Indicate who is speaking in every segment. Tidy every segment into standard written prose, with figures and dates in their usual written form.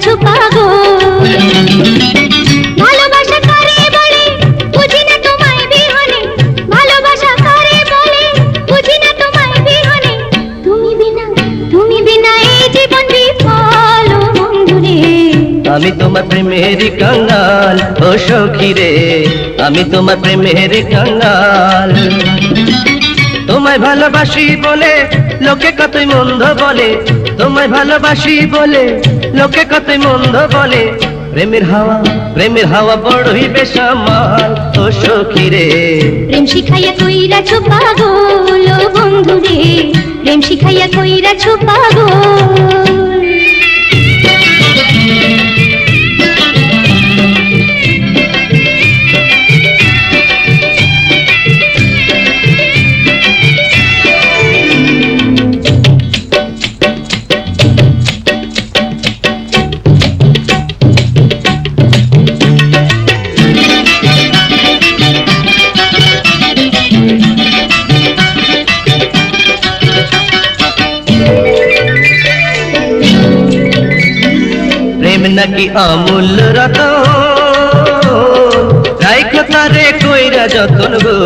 Speaker 1: কইরাছো পাগল। ভালোবাসা কারে বলে বুঝি না তোমায় বিহনে, ভালোবাসা কারে বলে বুঝি না তোমায় বিহনে। তুমি বিনা এই জীবন বিফল ও বন্ধুরে।
Speaker 2: আমি তোমার প্রেমের কাঙ্গাল ও সখী রে, আমি তোমার প্রেমের কাঙ্গাল। তোমায় ভালোবাসি বলে লোকে কতই মন্দ বলে, তোমায় ভালোবাসি বলে লোকে কতই মন্দ বলে। প্রেমের হাওয়া বড়ই বেসামাল ও সখী রে।
Speaker 1: প্রেম শিখাইয়া কইরাছো পাগল ও বন্ধুরে, প্রেম শিখাইয়া কইরাছো পাগল।
Speaker 2: প্রেম নাকি অমূল্য রতন, রাইখো তারে কইরা যতন গো।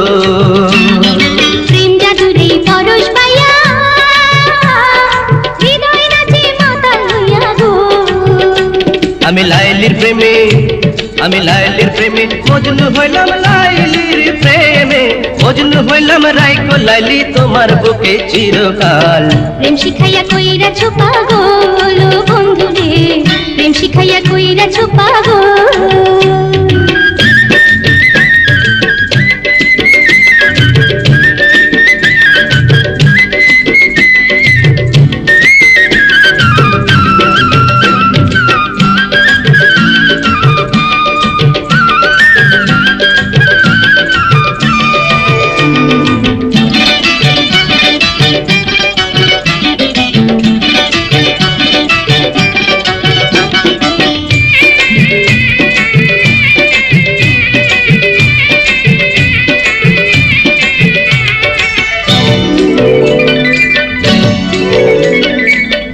Speaker 1: প্রেম জাদুরে পরশ পাইয়া হৃদয় নাচে মাতাল হইয়া গো।
Speaker 2: আমি লাইলির প্রেমে মজনু হইলাম, লাইলির প্রেমে মজনু হইলাম। রাইখো লাইলি তোমার বুকে চিরকাল।
Speaker 1: প্রেম শিখাইয়া কইরাছো পাগল ও বন্ধুরে, প্রেম শিখাইয়া কইরাছো পাগল।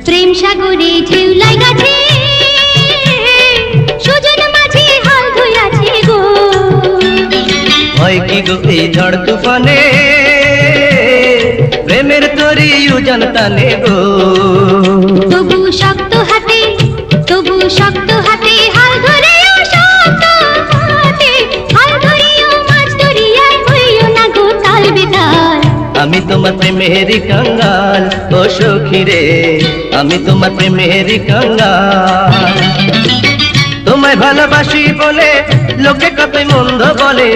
Speaker 1: প্রেম সাগরে ঢেউ লাগাছে, সুজন মাঝে হাল ধুইয়াছে গো।
Speaker 2: হয় কি গো এই ঝড় তুফানে, প্রেমের তরি উজান টানে গো।
Speaker 1: তবু শক্ত হাতে হাল ধরেও শক্ত হাতে হাল ধরিও মাছ ধরিয়ায় হইও না গো তাল বেতাল।
Speaker 2: আমি তোমার প্রেমের কাঙ্গাল ও সখী রে, আমি তোমার প্রেমের কাঙ্গাল। তোমায় ভালোবাসি বলে লোকে কতই মন্দ বলে,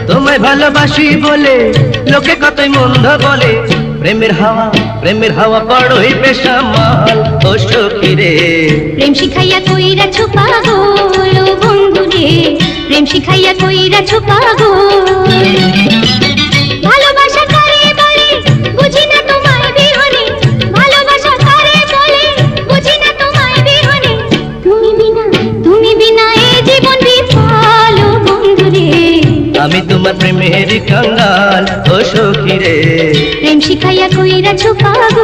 Speaker 2: তোমায় ভালোবাসি বলে লোকে কতই মন্দ বলে। প্রেমের হাওয়া বড়ই বেসামাল ও সখী রে।
Speaker 1: প্রেম শিখাইয়া কইরাছো পাগল ও বন্ধুরে, প্রেম শিখাইয়া কইরাছো পাগল। ভালোবাসা কারে বলে বুঝি না তোমায় বিহনে, ভালোবাসা কারে বলে বুঝি না তোমায় বিহনে। তুমি বিনা এই জীবন বিফল ও বন্ধুরে।
Speaker 2: আমি তোমার প্রেমের কাঙ্গাল ও সখী রে।
Speaker 1: প্রেম শিখাইয়া কইরাছো পাগল।